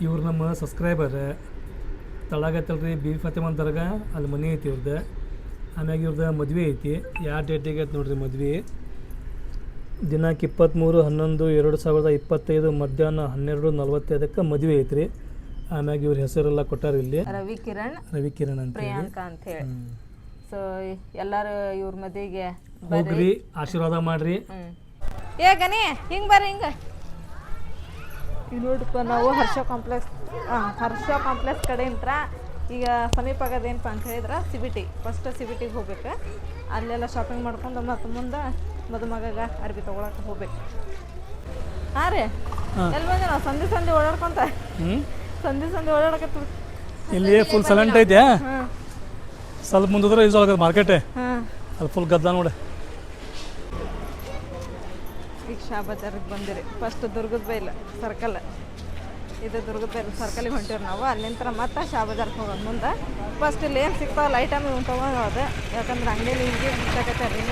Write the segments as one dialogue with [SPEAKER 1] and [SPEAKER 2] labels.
[SPEAKER 1] ಇವ್ರು ನಮ್ಮ subscriber ತಳಗತ್ತಲ್ರಿ B Fatima ದರ್ಗಾ ಅಲ್ಲಿ ಮನೆ ಐತಿ ಇವ್ರದ್ದು. ಆಮ್ಯಾಗ ಇವ್ರದ್ದು ಮದುವೆ ಐತಿ. ಯಾವ ಡೇಟಿಗೆ ಐತೆ ನೋಡ್ರಿ ಮದುವೆ, ದಿನಾಂಕ 23/11/2025 ಮಧ್ಯಾಹ್ನ 12:45 ಮದುವೆ ಐತ್ರಿ. ಆಮ್ಯಾಗ ಇವ್ರ ಹೆಸರೆಲ್ಲ ಕೊಟ್ಟಾರ ಇಲ್ಲಿ, ರವಿಕಿರಣ್ ಅಂತ
[SPEAKER 2] ಪ್ರಿಯಾಂಕಾ ಅಂತ ಹೇಳಿ. ಸೊ ಎಲ್ಲಾರು ಇವ್ರ ಮದುವೆಗೆ
[SPEAKER 1] ಹೋಗ್ರಿ, ಆಶೀರ್ವಾದ ಮಾಡ್ರಿ.
[SPEAKER 2] ಏ ಗನಿ ಹಿಂಗೆ ಬರ್ರಿ, ಹಿಂಗೆ ಈಗ ನೋಡ್ರಿಪ್ಪ ನಾವು ಹರ್ಷ ಕಾಂಪ್ಲೆಕ್ಸ್ ಕಡೆಯಿಂದ ಈಗ ಸಮೀಪ ಆಗೋದೇನಪ್ಪ ಅಂತ ಹೇಳಿದ್ರೆ CBT ಫಸ್ಟ್ CBTಗೆ ಹೋಗ್ಬೇಕು. ಅಲ್ಲೆಲ್ಲ ಶಾಪಿಂಗ್ ಮಾಡ್ಕೊಂಡು ಮತ್ತು ಮುಂದೆ ಮದುಮಗಗ ಅರ್ಬಿ ತೊಗೊಳಕ್ಕೆ ಹೋಗ್ಬೇಕು. ಹಾಂ ರೀ, ಎಲ್ಲಿ ಬಂದೆ ನಾವು ಸಂಧಿ ಓಡಾಡ್ಕೊಂತ ಸಂಧಿ ಓಡಾಡಕತ್ತೀವಿ.
[SPEAKER 1] ಇಲ್ಲಿ ಫುಲ್ ಸೈಲೆಂಟ್ ಐತೆ, ಸ್ವಲ್ಪ ಮುಂದಿದ್ರೆ ಯೂಸ್ ಆಗತ್ತೆ ಮಾರ್ಕೆಟ್, ಅಲ್ಲಿ ಫುಲ್ ಗದ್ದ ನೋಡಿ.
[SPEAKER 2] ಈಗ ಶಾ ಬಜಾರಿಗೆ ಬಂದಿರಿ. ಫಸ್ಟ್ ದುರ್ಗದ ಬೈಲ್ ಸರ್ಕಲ್, ಇದು ದುರ್ಗದ ಬೈಲ್ ಸರ್ಕಲಿಗೆ ಹೊಂಟಿವ್ರಿ ನಾವು. ಅಲ್ಲಿಂದ ಮತ್ತೆ ಶಾ ಬಜಾರ್ಗೆ ಹೋಗೋದು. ಮುಂದೆ ಫಸ್ಟ್ ಇಲ್ಲಿ ಏನು ಸಿಗ್ತಾವಲ್ಲ ಐಟಮ್ ಇವ್ನು ತೊಗೊಂಡೋದು, ಯಾಕಂದ್ರೆ ಅಂಗಡಿಯಲ್ಲಿ ಹಿಂಗೆ ಸಿಗ್ತಕತ್ತೆ ರೀ.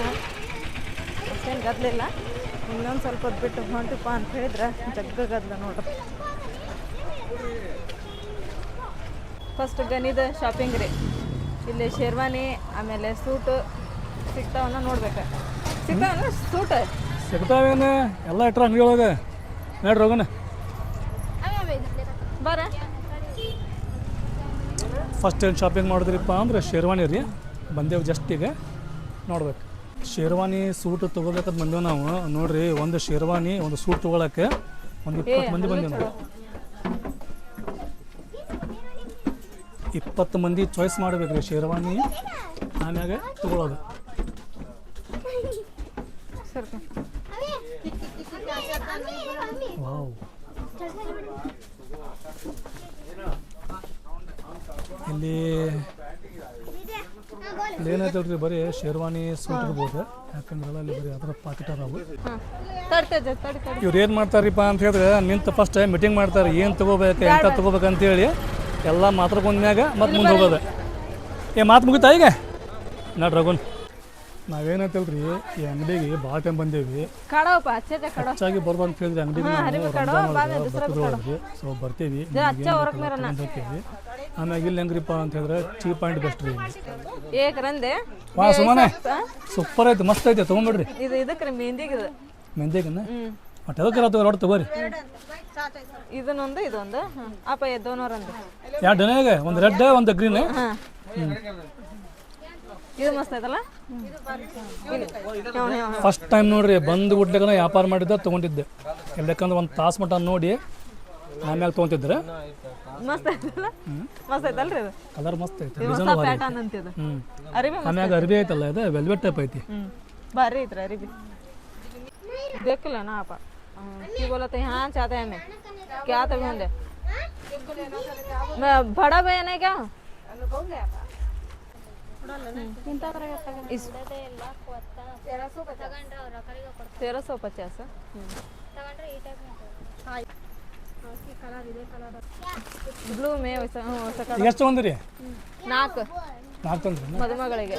[SPEAKER 2] ಅಷ್ಟೇನು ಗದ್ಲಿಲ್ಲ, ಇನ್ನೊಂದು ಸ್ವಲ್ಪ ಹೊತ್ತು ಬಿಟ್ಟು ಹೊಂಟಿಪ್ಪ ಅಂತ ಹೇಳಿದ್ರೆ ಜಗ್ಗ ಗದ್ಲ ನೋಡ್ರಿ. ಫಸ್ಟ್ ಗನಿದ ಶಾಪಿಂಗ್ ರೀ. ಇಲ್ಲಿ ಶೇರ್ವಾನಿ ಆಮೇಲೆ ಸೂಟು ಸಿಗ್ತಾವನ್ನ ನೋಡ್ಬೇಕು. ಸಿಗ್ತಾವನ್ನ ಸೂಟ್
[SPEAKER 1] ಸಿಗ್ತಾವೇನು ಎಲ್ಲ ಇಟ್ರ ಅಂಗಡಿ ಒಳಗೆ ನೋಡ್ರಿ, ಹೋಗೋಣ
[SPEAKER 2] ಬರ.
[SPEAKER 1] ಫಸ್ಟ್ ಏನು ಶಾಪಿಂಗ್ ಮಾಡಿದ್ರಿಪ್ಪ ಅಂದ್ರೆ ಶೇರ್ವಾನಿ ರೀ. ಬಂದೇವು ಜಸ್ಟ್ ಈಗ ನೋಡ್ಬೇಕು. ಶೇರ್ವಾನಿ ಸೂಟ್ ತೊಗೋಬೇಕಂತ ಬಂದೇವು ನಾವು. ನೋಡ್ರಿ, ಒಂದು ಶೇರ್ವಾನಿ ಒಂದು ಸೂಟ್ ತೊಗೊಳಕ್ಕೆ ಒಂದು 20 ಮಂದಿ ಬಂದೇವು ನಾವು. 20 ಮಂದಿ ಚಾಯ್ಸ್ ಮಾಡ್ಬೇಕ್ರಿ ಶೇರ್ವಾನಿ, ಆಮ್ಯಾಗ ತೊಗೊಳೋದು. ವಾವ್, ಇಲ್ಲಿ ಏನೈತಲ್ರಿ ಬರೀ ಶೇರ್ವಾನಿ ಸೂಟ್ ಇರ್ಬೋದು, ಯಾಕಂದ್ರೆ ಅಲ್ಲಿ ಬರೀ ಅದರ ಪಾಕೆಟ್ ಅದಾವು. ಇವ್ರು ಏನು ಮಾಡ್ತಾರಿಪ್ಪ ಅಂತ ಹೇಳಿದ್ರೆ ನಿಂತು ಫಸ್ಟ್ ಮೀಟಿಂಗ್ ಮಾಡ್ತಾರೆ, ಏನು ತೊಗೋಬೇಕು ಎಂತ ತೊಗೋಬೇಕಂತೇಳಿ ಎಲ್ಲ ಮಾತಾಡ್ಕೊಂಡ್ಮ್ಯಾಗ ಮತ್ತೆ ಮುಂದೆ ಹೋಗೋದು. ಮಾತು ಮುಗಿತಾ ಈಗ ನೋಡ್ರಿ ರಘುನ್. ನಾವೇನೈತಲ್ರಿ ಈ ಅಂಗಡಿಗೆ ಭಾಳ ಟೈಮ್ ಬಂದೇವಿ, ಹೆಚ್ಚಾಗಿ ಬರ್ಬ ಅಂತ ಹೇಳಿದ್ರೆ ಅಂಗಡಿಗೆ ಸೊ ಬರ್ತೀವಿ, ಹೋಗ್ತೀವಿ. ಆಮ್ಯಾಗ ಇಲ್ಲಿ ಹೆಂಗ್ರಿಪ್ಪ ಅಂತ ಹೇಳಿದ್ರೆ ಚೀಪ್ ಪಾಯಿಂಟ್ ಬೆಸ್ಟ್ ರೀ. ವಾ ಸುಮ್ಮನೆ ಸೂಪರ್ ಐತೆ, ಮಸ್ತ್ ಐತೆ, ತೊಗೊಂಬಿಡ್ರಿ. ಮೆಹಂದಿಗನ್ನ ಮತ್ತೆ ಅದಕ್ಕೆ ನೋಡಿ ತಗೋರಿ.
[SPEAKER 2] ಇದನ್ನೊಂದು ಇದೊಂದು ಅಪ್ಪ ಎದ್ದೋನವ್ರಂದು
[SPEAKER 1] ಎರಡು ಡನೆಗೆ ಒಂದು ರೆಡ್ ಒಂದು ಗ್ರೀನ್.
[SPEAKER 2] ಇದು ಮಸ್ತ್ ಐತಲ್ಲ.
[SPEAKER 1] ಫಸ್ಟ್ ಟೈಮ್ ನೋಡ್ರಿ ಬಂದು ಗುಡ್ಲೆಗನ ವ್ಯಾಪಾರ ಮಾಡಿದ್ದೆ ತೊಗೊಂಡಿದ್ದೆ. ಎಲ್ಲಕ್ಕಂದ್ರೆ ಒಂದು ತಾಸು ಮಟ್ಟ ನೋಡಿ ಆಮೇಲೆ ತೊಗೊಂತಿದ್ರೆ
[SPEAKER 2] ಮಸ್ತ್ ಐತಲ್ಲ. ಮಸ್ತ್ ಐತಲ್ರಿ ಇದು,
[SPEAKER 1] ಕಲರ್ ಮಸ್ತ್ ಐತೆ. ಆಮ್ಯಾಗ ಅರ್ಬಿ ಐತಲ್ಲ, ಇದು ವೆಲ್ವೆಟ್ ಟೈಪ್ ಐತಿ,
[SPEAKER 2] ಭಾರಿ ಐತ್ರಿ ಅರಿಬಿ. देखला ना आप की बोला तो यहाँ चाहते हैं हमें क्या तभी होंगे मैं बड़ा बहन है क्या 1350 ಬ್ಲೂ ಮೇ
[SPEAKER 1] ಎಷ್ಟು ಬಂದ್ರಿ?
[SPEAKER 2] 4
[SPEAKER 1] ತಂದ್ರಿ
[SPEAKER 2] ಮದುಮಗಳಿಗೆ.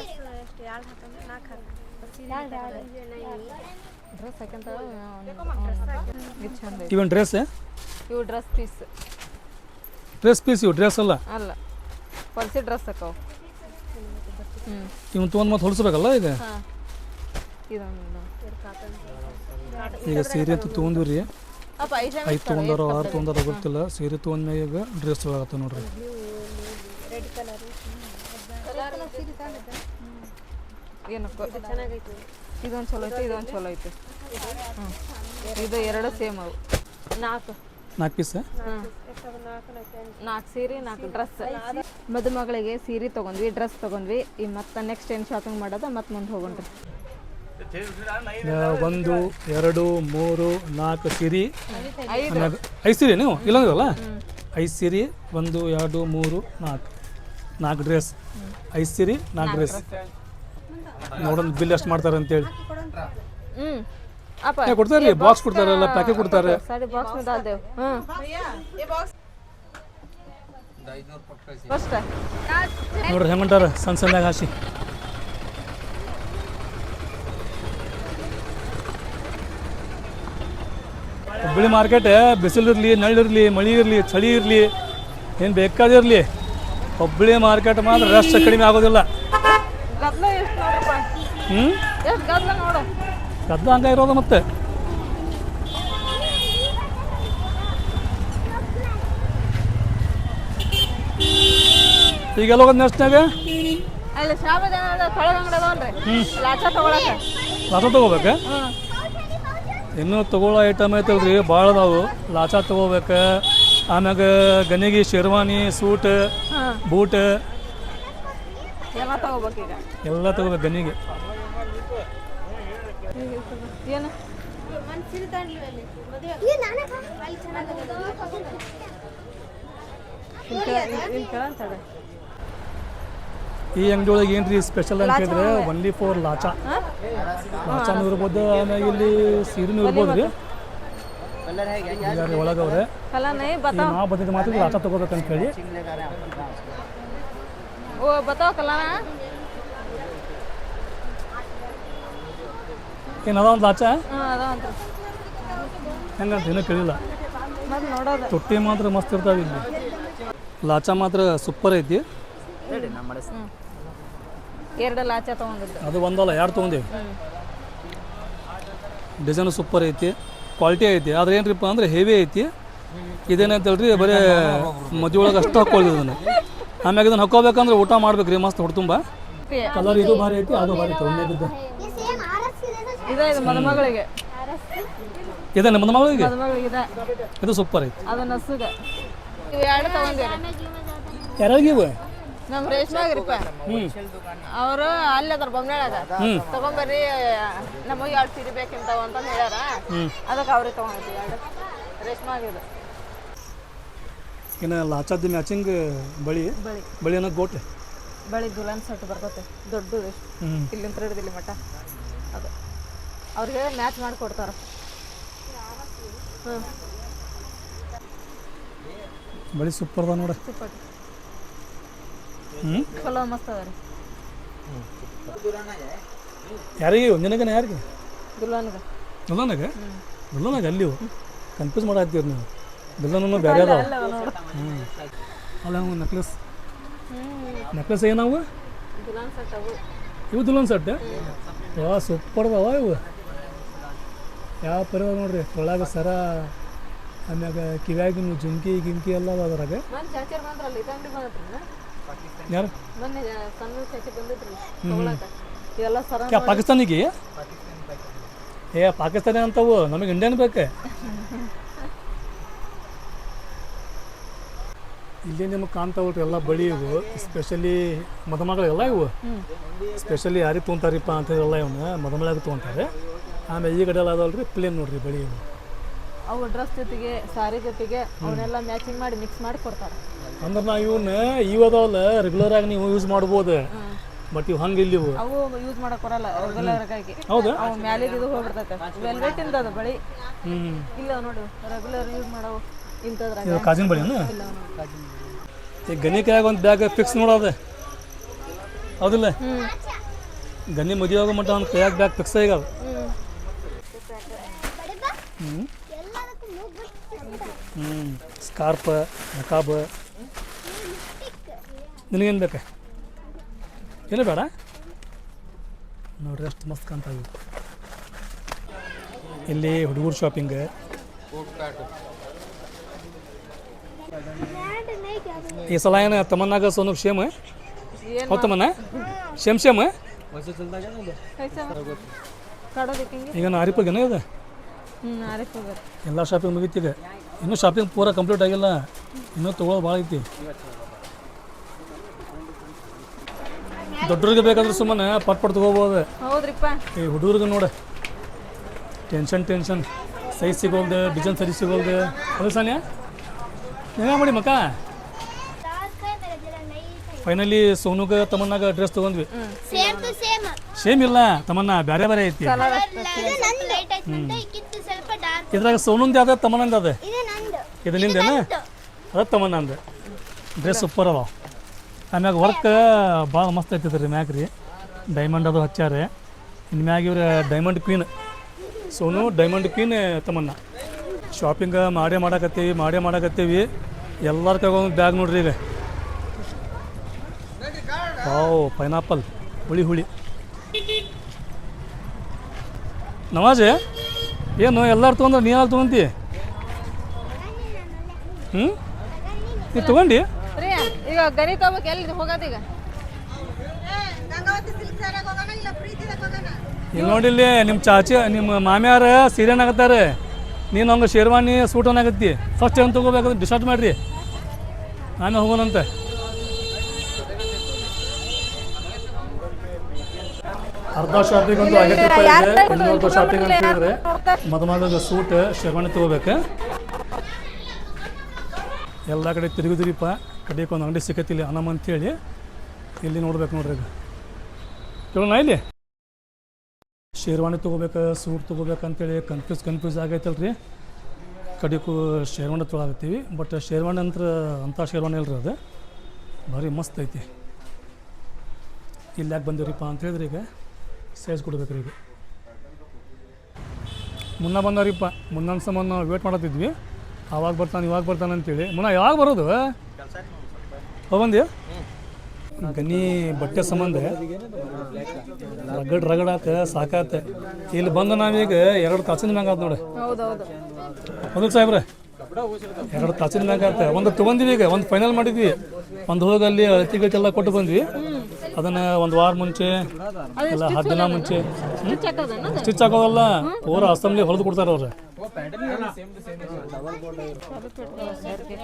[SPEAKER 2] ಡ್ರೆಸ್ ಹಾಕಂತ
[SPEAKER 1] ಇವನ್ ಡ್ರೆಸ್,
[SPEAKER 2] ಇವು ಡ್ರೆಸ್ ಪೀಸ್.
[SPEAKER 1] ಇವು ಡ್ರೆಸ್ ಅಲ್ಲ,
[SPEAKER 2] ಹೊಲ್ಸಿ ಡ್ರೆಸ್ ಹಾಕವು.
[SPEAKER 1] ಇವನ್ ತೊಗೊಂಡು ಮತ್ತೆ ಹೊಲಿಸ್ಬೇಕಲ್ಲ ಈಗ. ಈಗ ಸೀರೆ ಅಂತ ತೊಗೊಂಡಿವ್ರಿ, 5 ತೊಗೊಂಡಾರ 6 ತೊಗೊಂಡಾರ ಗೊತ್ತಿಲ್ಲ. ಸೀರೆ ತೊಗೊಂಡ್ಮ್ಯಾಗ ಈಗ ಡ್ರೆಸ್ ಆಗತ್ತ ನೋಡ್ರಿ.
[SPEAKER 2] ಏನಪ್ಪ ಇದೊಂದು ಚಲೋ ಐತಿ, ಇದೊಂದು ಚಲೋ ಐತಿ. ಇದು 2 ಸೇಮ್ ಅವು. 4
[SPEAKER 1] ಪೀಸ್,
[SPEAKER 2] 4 ಸೀರೆ 4 ಡ್ರೆಸ್. ಮದುಮಗಳಿಗೆ ಸೀರೆ ತೊಗೊಂಡ್ವಿ, ಡ್ರೆಸ್ ತೊಗೊಂಡ್ವಿ. ಈ ಮತ್ತೆ ನೆಕ್ಸ್ಟ್ ಏನು ಶಾಪಿಂಗ್ ಮಾಡೋದು ಮತ್ತೆ ಮುಂದೆ ಹೋಗೋಣ್ರಿ.
[SPEAKER 1] 1 2 3 4 ಸೀರೆ, 5 ಸೀರೆ ನೀವು ಇಲ್ಲಂದ್ರಲ್ಲ, 5 ಸೀರೆ 1 2 3 4 ಡ್ರೆಸ್, 5 ಸೀರೆ 4 ಡ್ರೆಸ್. ನೋಡೋಣ ಬಿಲ್ ಎಷ್ಟು ಮಾಡ್ತಾರೆ ಅಂತೇಳಿ. ಕೊಡ್ತಾರೆ, ಬಾಕ್ಸ್ ಕೊಡ್ತಾರಲ್ಲ, ಪ್ಯಾಕೆಟ್ ಕೊಡ್ತಾರೆ. ನೋಡ್ರಿ ಹೆಂಗಂಟಾರ ಸಣ್ಣ ಸಣ್ಣದಾಗ ಹಾಸಿ. ಹುಬ್ಬಳ್ಳಿ ಮಾರ್ಕೆಟ್ ಬಿಸಿಲಿರಲಿ ನಳ್ಳಿರಲಿ ಮಳೆ ಇರಲಿ ಚಳಿ ಇರಲಿ ಏನು ಬೇಕಾದಿರಲಿ ಹುಬ್ಬಳ್ಳಿ ಮಾರ್ಕೆಟ್ ಮಾತ್ರ ರಶ್ ಕಡಿಮೆ ಆಗೋದಿಲ್ಲ.
[SPEAKER 2] ಗದ್ಲ ಎಷ್ಟು ನೋಡಪ್ಪ, ಎಷ್ಟು ಗದ್ಲ ನೋಡು.
[SPEAKER 1] ಗದ್ಲ ಹಂಗೆ ಇರೋದು ಮತ್ತೆ. ಈಗೆಲ್ಲ ಹೋಗೋದು ನೆಕ್ಸ್ಟ್ನಾಗ
[SPEAKER 2] ಅಲ್ಲಿ ಶಾಬದ ತೊಳಗ ಅಂಗಡಿ ಅದಾವಲ್ರಿ, ಲಾಚ ತಗೊಳಕ.
[SPEAKER 1] ಲಾಚ ತೊಗೋಬೇಕು. ಇನ್ನೂ ತೊಗೊಳ್ಳೋ ಐಟಮ್ ಐತಲ್ರಿ ಭಾಳ ಅದಾವು. ಲಾಚ ತೊಗೋಬೇಕು, ಆಮ್ಯಾಗ ಗನಿಗೆ ಶೇರ್ವಾನಿ ಸೂಟ್ ಬೂಟ್
[SPEAKER 2] ಎಲ್ಲ ತಗೋಬೇಕೀಗ.
[SPEAKER 1] ಎಲ್ಲ ತೊಗೋಬೇಕು ಗನಿಗೆ.
[SPEAKER 2] ಏನು
[SPEAKER 1] ಈ ಅಂಗಡಿ ಒಳಗೆ ಏನು ರೀ ಸ್ಪೆಷಲ್ ಅಂತ ಹೇಳಿದ್ರೆ ಒನ್ಲಿ ಫಾರ್ ಲಾಚಾ. ಲಾಚಾನು ಇರ್ಬೋದು, ಆಮ್ಯಾಗ ಇಲ್ಲಿ ಸೀರೆನೂ ಇರ್ಬೋದು ರೀ. ಒಳಗವ್ರೆ ನಾವು ಬಂದಿದ್ದು ಮಾತ್ರ ಲಾಚಾ ತೊಗೋಬೇಕಂತ ಹೇಳಿ.
[SPEAKER 2] ಓ ಬತಾವ ಕಲಾನ
[SPEAKER 1] ಏನದ ಒಂದು ಲಾಚಾ
[SPEAKER 2] ಅದಾವಂತ
[SPEAKER 1] ಹೆಂಗಂತ ಏನೂ ಕೇಳಿಲ್ಲ.
[SPEAKER 2] ಮತ್ತೆ ನೋಡೋದು
[SPEAKER 1] ತೊಟ್ಟಿ ಮಾತ್ರ ಮಸ್ತ್ ಇರ್ತಾವೆ ಇಲ್ಲಿ. ಲಾಚಾ ಮಾತ್ರ ಸೂಪರ್ ಐತಿ.
[SPEAKER 2] ಎರಡು ಲಾಚ ತೊಗೊಂಡಿದ್ದು,
[SPEAKER 1] ಅದು ಒಂದಲ್ಲ ಎರಡು ತೊಗೊಂಡೇವಿ. ಡಿಸೈನು ಸೂಪರ್ ಐತಿ, ಕ್ವಾಲಿಟಿ ಐತಿ. ಆದ್ರೆ ಏನ್ರಿಪ್ಪ ಅಂದ್ರೆ ಹೆವಿ ಐತಿ. ಇದೇನಂತ ಹೇಳ್ರಿ ಬರೀ ಮದುವೆ ಒಳಗೆ ಅಷ್ಟು ಹಾಕ್ಕೊಳ್ಳೋದು ಇದನ್ನು. ಆಮ್ಯಾಗ ಇದನ್ನು ಹಾಕೋಬೇಕಂದ್ರೆ ಊಟ ಮಾಡ್ಬೇಕ್ರಿ ಮಸ್ತ್ ಹೊಡ್ತುಂಬ. ಕಲರ್ ಇದು ಭಾರಿ ಐತಿ, ಅದು ಭಾರಿ ಐತಿ. ಒಳ್ಳೆದಿದ್ದು
[SPEAKER 2] ಇದು ಮದುಮಗಳಿಗೆ,
[SPEAKER 1] ಇದೆ ನಮ್ಮ ಮಗಳಿಗೆ
[SPEAKER 2] ಮದುಮಗಳಿಗೆ
[SPEAKER 1] ಇದು ಸೂಪರ್ ಐತಿ.
[SPEAKER 2] ಅದು ನಸುಗ ಇವು ಎರಡು ತೊಗೊಂಡಿರಿ.
[SPEAKER 1] ಯಾರಿಗಿವೆ
[SPEAKER 2] ನಮ್ಮ ರೇಷ್ಮಾಗ್ರಿಪ್ಪ, ಅವರು ಅಲ್ಲಿ ಅದ್ರ ಬೊಮ್ಮನಾಳಾಗ ತಗೊಂಬರ್ರಿ ನಮಗೆ ಎರಡು ಸೀರೆ ಬೇಕಿಂತಾವ ಅಂತ ಹೇಳ್ಯಾರ. ಅದಕ್ಕೆ ಅವ್ರಿಗೆ ತೊಗೊಂಡಿದ್ವಿ ಎರಡು ರೇಷ್ಮಾಗಿದ್ದು.
[SPEAKER 1] ಇನ್ನು ಲಾಚಾದ ಮ್ಯಾಚಿಂಗ್ ಬಳಿ ಬಳಿ ಅನ್ನೋದು ಗೋಟೆ
[SPEAKER 2] ಬಳಿ ದುಲಾನ್ ಸೆಟ್ ಬರ್ತೈತೆ ದೊಡ್ಡದು, ಇಲ್ಲಿಂದ ಹಿಡಿದು ಇಲ್ಲಿ ಮಟ್ಟ. ಅದು ಅವ್ರಿಗೆ ಮ್ಯಾಚ್ ಮಾಡಿ ಕೊಡ್ತಾರೆ.
[SPEAKER 1] ಬಳಿ ಸೂಪರ್ ಅದ ನೋಡ.
[SPEAKER 2] ಸೂಪರ್ ಚಲೋ ಮಸ್ತ್ ಅದ ರೀ.
[SPEAKER 1] ಯಾರಿಗೆ ನಿನಗನ ಯಾರಿಗೆ
[SPEAKER 2] ದುಲಾನ್ಗೆ
[SPEAKER 1] ದುಲಾನಾಗ ದುಲಾನಾಗ ಅಲ್ಲಿ ಕನ್ಫ್ಯೂಸ್ ಮಾಡಾಕ್ತೀರಿ ನೀವು. ದುಲಾನು ಬೇರೆ ಅದಾವ. ಅಲ್ಲ ನೆಕ್ಲೆಸ್ ನೆಕ್ಲೆಸ್ ಏನವು
[SPEAKER 2] ದುಲಾನ್ ಸೆಟ್ ಅವು.
[SPEAKER 1] ಇವು ದುಲಾನ್ ಸೆಟ್ ವಾ ಸೂಪರ್ ಅದಾವ ಇವು. ಯಾವ ಪರಿ ನೋಡ್ರಿ ಒಳಗೆ ಸರ, ಆಮ್ಯಾಗ ಕಿವ್ಯಾಗ ಜುಮ್ಕಿ ಗಿಮ್ಕಿ ಎಲ್ಲ ಅದ ಅದ್ರಾಗ.
[SPEAKER 2] ಚಾಚರ್ ಬಂದ್ರಲ್ಲ ಇದು ಅಂಗಡಿ ಬಂದ್ರಿ
[SPEAKER 1] ಯಾರು
[SPEAKER 2] ಮೊನ್ನೆ ಸಣ್ಣ ಚಾಚಿ ಬಂದಿದ್ರಿ ತಗೊಳಕ. ಇವೆಲ್ಲ ಸರ
[SPEAKER 1] ಪಾಕಿಸ್ತಾನಿಗೆ ಪಾಕಿಸ್ತಾನಿ ಅಂತವು, ನಮಗೆ ಇಂಡಿಯನ್ ಬೇಕು. ಇಲ್ಲಿ ನಿಮಗೆ ಕಾಣ್ತಾವ್ರಿ ಎಲ್ಲ ಬಳಿ ಇವು. ಸ್ಪೆಷಲಿ ಮದುಮಗಳೆಲ್ಲ ಇವು ಸ್ಪೆಷಲಿ ಯಾರಿಗೆ ತೊಗೊಂತಾರಿಪ್ಪ ಅಂತ ಎಲ್ಲ ಇವನ್ನ ಮದುಮಗಳಿಗೆ ತೊಗೊಂತಾರೆ. ಆಮೇಲೆ ಈ ಕಡೆ ಎಲ್ಲ ಅದಲ್ರಿ ಪ್ಲೇನ್ ನೋಡ್ರಿ ಬಳಿ ಇವು.
[SPEAKER 2] ಅವು ಡ್ರೆಸ್ ಜೊತೆಗೆ ಸಾರಿ ಜೊತೆಗೆ ಅವನ್ನೆಲ್ಲ ಮ್ಯಾಚಿಂಗ್ ಮಾಡಿ ಮಿಕ್ಸ್ ಮಾಡಿ ಕೊಡ್ತಾರೆ.
[SPEAKER 1] ಅಂದ್ರೆ ನಾವು ಇವನ್ನ ಇವು ಅದಾವಲ್ಲ ರೆಗ್ಯುಲರ್ ಆಗಿ ನೀವು ಯೂಸ್ ಮಾಡ್ಬೋದು. ಬಟ್ ಇವು ಹಂಗೆ ಇಲ್ಲಿ
[SPEAKER 2] ಅವು ಯೂಸ್ ಮಾಡಕ್ ಬರಲ್ಲ ರೆಗ್ಯುಲರ್ ಆಗಿ.
[SPEAKER 1] ಹೌದಾ?
[SPEAKER 2] ಅವು ಮ್ಯಾಲಿಗೆ ಇದು ಹೋಗ್ಬಿಡ್ತೈತೆ. ವೆಲ್ವೆಟ್ ಇಂದ ಅದು ಬಳಿ ಇಲ್ಲ ನೋಡು, ರೆಗ್ಯುಲರ್ ಯೂಸ್ ಮಾಡವು ಇಂಥದ್ರಾಗ.
[SPEAKER 1] ಇದು ಕಾಜಿನ ಬಳಿ ಈ ಗನಿ ಕೈಯಾಗ ಒಂದು ಬ್ಯಾಗ್ ಫಿಕ್ಸ್ ನೋಡೋದೆ ಹೌದಿಲ್ಲ? ಗನಿ ಮದುವೆ ಆಗೋ ಮಟ್ಟ ಒಂದು ಕೈಯಾಗ ಬ್ಯಾಗ್ ಫಿಕ್ಸ್ ಆಗ್ಯಾವ. ಸ್ಕಾರ್ಪ್ ನಕಾಬ್ ನಿನಗೇನು ಬೇಕಾ? ಏನು ಬೇಡ ನೋಡ್ರಿ ಅಷ್ಟು ಮಸ್ತ್ ಕಾಣ್ತಾವೆ. ಇಲ್ಲಿ ಹುಡುಗರು ಶಾಪಿಂಗ್. ಈ ಸಲ ಏನು ತಮ್ಮನ್ನಾಗ ಸೋನುಗ್ ಶೇಮ್ ಹೌದು ತಮ್ಮನ್ನ ಶೇಮ್ ಈಗ ಆರಿಪಾಗೇನ ಇದೆ. ಎಲ್ಲ ಶಾಪಿಂಗ್ ಮುಗೀತಿ. ಈಗ ಇನ್ನೂ ಶಾಪಿಂಗ್ ಪೂರ ಕಂಪ್ಲೀಟ್ ಆಗಿಲ್ಲ, ಇನ್ನೂ ತೊಗೊಳೋದು ಭಾಳ ಐತಿ. ದೊಡ್ಡವ್ರಿಗೆ ಬೇಕಾದ್ರೆ ಸುಮ್ಮನೆ ಪಟ್ ತೊಗೋಬೋದು. ಈ ಹುಡುಗರಿಗೆ ನೋಡ ಟೆನ್ಷನ್ ಸೈಜ್ ಸಿಗೋಲ್ದು, ಡಿಸೈನ್ ಸರಿ ಸಿಗೋಲ್ದು. ಅದು ಸಾನ್ಯ ಹೆಂಗ ಮಾಡಿ ಮಕ್ಕ. ಫೈನಲಿ ಸೋನುಗ ತಮ್ಮನ್ನಾಗ ಡ್ರೆಸ್ ತೊಗೊಂಡ್ವಿ. ಸೇಮ್ ಇಲ್ಲ ತಮ್ಮನ್ನ ಬೇರೆ ಬೇರೆ ಐತಿ. ಇದ್ರಾಗ ಸೋನುಂದ ಅದ ತಮ್ಮನಂದ ಅದ. ಇದು ನಿಂದೇನ? ಅದ ತಮ್ಮನಂದ. ಡ್ರೆಸ್ ಸೂಪರ್ ಅದಾವ. ಆಮ್ಯಾಗ ವರ್ಕ್ ಭಾಳ ಮಸ್ತ್ ಐತೈತೆ ರೀ ಮ್ಯಾಗ ರೀ. ಡೈಮಂಡ್ ಅದು ಹಚ್ಚಾರೆ. ಇನ್ನು ಮ್ಯಾಗ ಇವ್ರ diamond queen Sonu, diamond queen ತಮ್ಮನ್ನ. ಶಾಪಿಂಗ್ ಮಾಡಕತ್ತೀವಿ ಎಲ್ಲರ ಕೈಗೊಂದು ಬ್ಯಾಗ್ ನೋಡ್ರಿ ಈಗ. ವಾವ್, ಪೈನಾಪಲ್ ಹುಳಿ ನವಾಜೆ ಏನು ಎಲ್ಲರೂ ತೊಗೊಂಡ್ರೆ ನೀ ಯಾರು ತೊಗೊಂತಿ? ನೀ ತೊಗೊಂಡು
[SPEAKER 2] ಪ್ರಿಯಾ ಈಗ ಗಣಿತ ಹೋಗ್ಬೇಕು ಎಲ್ಲಿ ಹೋಗೋದೀಗ?
[SPEAKER 1] ಇಲ್ಲಿ ನೋಡಿಲ್ಲಿ ನಿಮ್ಮ ಚಾಚಿ ನಿಮ್ಮ ಮಾಮಿಯಾರ ಸೀರೆನ ಆಗತ್ತಾರೆ, ನೀನು ಹಂಗೆ ಶೇರ್ವಾನಿ ಸೂಟನ್ ಆಗತ್ತಿ. ಫಸ್ಟ್ ಏನು ತೊಗೋಬೇಕಾದ್ರೆ ಡಿಸೈಡ್ ಮಾಡಿರಿ, ಆಮೇಲೆ ಹೋಗೋಣಂತೆ. ಅರ್ಧ ಶಾಪಿಂಗ್ ಅಂತೂ ಆಗೈತಿಪ್ಪ ಇದೆ. ಇನ್ನೊಂದು ಶಾಪಿಂಗ್ ಅಂತ ಹೇಳಿದ್ರೆ ಮೊದಲು ಸೂಟ್ ಶೇರ್ವಾನಿ ತೊಗೋಬೇಕು. ಎಲ್ಲ ಕಡೆ ತಿರುಗಿದ್ರಿಪ್ಪ, ಕಡೆಗೆ ಒಂದು ಅಂಗಡಿ ಸಿಕ್ಕತ್ತಿಲ್ಲ ಅನಮ್ ಅಂತೇಳಿ ಇಲ್ಲಿ ನೋಡ್ಬೇಕು ನೋಡ್ರಿ. ಈಗ ಕೇಳೋಣ, ಇಲ್ಲಿ ಶೇರ್ವಾನಿ ತೊಗೋಬೇಕು ಸೂಟ್ ತೊಗೋಬೇಕಂತೇಳಿ ಕನ್ಫ್ಯೂಸ್ ಆಗೈತಲ್ರಿ. ಕಡೆಗೂ ಶೇರ್ವಾನಿ ತೊಗೊಳತ್ತೀವಿ. ಬಟ್ ಶೇರ್ವಾನಿ ಅಂಥ ಶೇರ್ವಾನಿ ಇಲ್ರಿ, ಅದು ಭಾರಿ ಮಸ್ತ್ ಐತಿ. ಇಲ್ಲಿ ಯಾಕೆ ಬಂದಿವ್ರಿಪ್ಪ ಅಂತ ಹೇಳಿದ್ರೆ ಈಗ ಸೈಜ್ ಕೊಡ್ಬೇಕ್ರಿ. ಈಗ ಮುನ್ನ ಬಂದವ್ರಿಪ್ಪ, ಮುನ್ನ ಸಂಬಂಧ ನಾವು ವೇಟ್ ಮಾಡತ್ತಿದ್ವಿ, ಅವಾಗ ಬರ್ತಾನೆ ಅಂತೇಳಿ. ಮುನ್ನ ಯಾವಾಗ ಬರೋದು? ಬಂದಿ ಗನಿ ಬಟ್ಟೆ ಸಂಬಂಧ ರಗಡಾತ ಸಾಕಾತ. ಇಲ್ಲಿ ಬಂದು ನಾವೀಗ 2 ತಾಸಿನ ಮ್ಯಾಗ ಆತ ನೋಡಿ. ಹೌದು ಸಾಹೇಬ್ರೆ, 2 ತಾಸಿನ ಮ್ಯಾಗ ಆತ. ಒಂದು ತೊಗೊಂಡಿವಿ, ಈಗ ಒಂದು ಫೈನಲ್ ಮಾಡಿದ್ವಿ. ಒಂದು ಹೋಗಿ ಅಲ್ಲಿ ಅಳತಿಗೆಲ್ಲ ಕೊಟ್ಟು ಬಂದ್ವಿ. ಅದನ್ನು 1 ವಾರ ಮುಂಚೆ ಎಲ್ಲ 10 ದಿನ ಮುಂಚೆ ಸ್ಟಿಚ್ ಹಾಕೋದಲ್ಲ, ಪೂರ ಅಸೆಂಬ್ಲಿ ಹೊಡೆದು ಕೊಡ್ತಾರೆ ಅವ್ರೆ.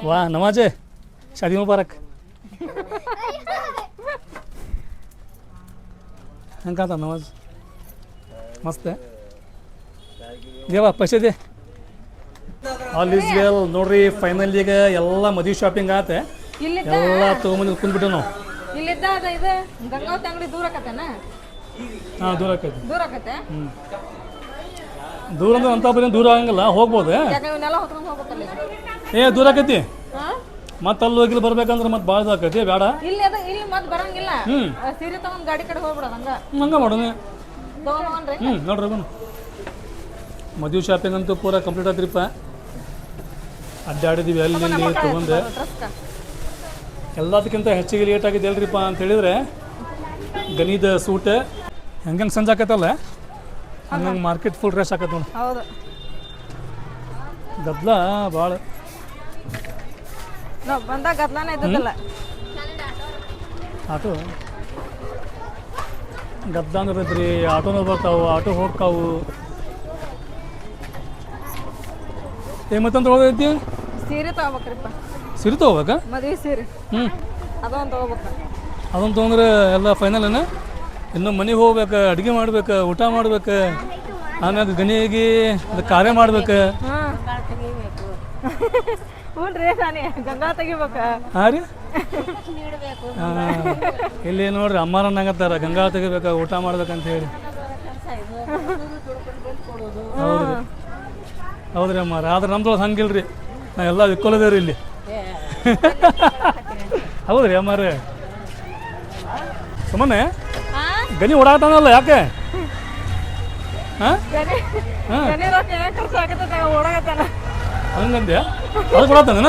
[SPEAKER 1] ವಾ ನವಾಜೆ, ಶಾದಿ ಮುಬಾರಕ್. ಹಂಗಾತ ನವಾಜ್ ಮಸ್ತ್ ದೇವ ಪೈಸೆ ದೇ. ಆಲ್ ಈಸ್ ವೆಲ್ ನೋಡ್ರಿ. ಫೈನಲ್ ಈಗ ಎಲ್ಲ ಮದುವೆ ಶಾಪಿಂಗ್ ಆತ, ಎಲ್ಲ ತೊಗೊಂಬಂದು ಕುಂದ್ಬಿಟ್ಟು ನಾವು. ಹಾಂ, ದೂರ ಆಕೈತಿ. ದೂರ ಅಂದ್ರೆ ಅಂತ ಬರೀ ದೂರ ಆಗಂಗಿಲ್ಲ, ಹೋಗ್ಬೋದು. ದೂರ ಆಕೈತಿ, ಮತ್ತೆ ಅಲ್ಲಿ ಹೋಗಿ ಬರ್ಬೇಕಂದ್ರೆ ಮತ್ತೆ ಭಾಳ ಆಕೈತಿ, ಬೇಡ. ಹಂಗ ಮಾಡೋಣ. ನೋಡ್ರಿ ಮದುವೆ ಶಾಪಿಂಗ್ ಅಂತೂ ಪೂರ ಕಂಪ್ಲೀಟ್ ಆತ್ರಿಪ್ಪ. ಅಡ್ಡಾಡಿದೀವಿ ಅಲ್ಲಿ ತೊಗೊಂಡೆ. ಎಲ್ಲದಕ್ಕಿಂತ ಹೆಚ್ಚಿಗೆ ಲೇಟ್ ಆಗಿದೆ ಎಲ್ರಿಪ್ಪ ಅಂತ ಹೇಳಿದ್ರೆ ಗಣಿದ ಸೂಟ್ ಹೆಂಗೆ ಸಂಜೆ ಆಕೈತಲ್ಲ ಹಂಗಂಗೆ ಮಾರ್ಕೆಟ್ ಫುಲ್ ರಶ್ ಆಕೈತೆ ನೋಡಿ. ಗದ್ಲ ಭಾಳ
[SPEAKER 2] ಬಂದಾಗ ಗದ್ಲಾನ ಇದ್ದಲ್ಲ.
[SPEAKER 1] ಆಟೋ ಗದ್ಲ ಅಂದ್ರೆ ಆಟೋನ ಬರ್ತಾವು, ಆಟೋ ಹೋಗ್ತಾವು. ಮತ್ತೊಂದು ತೊಗೊಳೈತಿ
[SPEAKER 2] ಸೀರೆ ತಗೋಬೇಕ್ರಿಪ್ಪ.
[SPEAKER 1] ಸೀರೆ ತೊಗೋಬೇಕಾ?
[SPEAKER 2] ಮದುವೆ ಸೀರೆ. ಅದೊಂದು ತೊಗೋಬೇಕು.
[SPEAKER 1] ಅದೊಂದು ತೊಗೊಂಡ್ರೆ ಎಲ್ಲ ಫೈನಲ್ ಏನ? ಇನ್ನು ಮನೆಗೆ ಹೋಗ್ಬೇಕು, ಅಡುಗೆ ಮಾಡ್ಬೇಕು, ಊಟ ಮಾಡ್ಬೇಕು, ಆಮ್ಯಾಗ ಗಣಿಗೆ ಅದು ಕಾರ್ಯ ಮಾಡ್ಬೇಕು.
[SPEAKER 2] ಹ್ಞೂ ರೀ, ನಾನೇ ಗಂಗಾ ತೆಗಿಬೇಕ.
[SPEAKER 1] ಹಾಂ ರೀ, ಇಲ್ಲಿ ನೋಡ್ರಿ ಅಮ್ಮಾರ ಅನ್ನಂಗತ್ತಾರ ಗಂಗಾ ತೆಗಿಬೇಕು, ಊಟ ಮಾಡ್ಬೇಕಂತ ಹೇಳಿ. ಹೌದ್ರಿ ಹೌದ್ರಿ ಅಮ್ಮಾರ. ಆದ್ರೆ ನಮ್ದೊಳಗೆ ಹಂಗಿಲ್ರಿ, ನಾವು ಎಲ್ಲ ಇಕ್ಕೊಳದೇವ್ರಿ ಇಲ್ಲಿ. ಹೌದ್ರಿ ಅಮ್ಮಾರ. ಸುಮ್ಮನೆ ಗಣಿ ಓಡಾಡ್ತಾನಲ್ಲ, ಯಾಕೆ? ಹಂಗಂದ್ಯಾ? ಅದು ಕೊಡತ್ತಾನ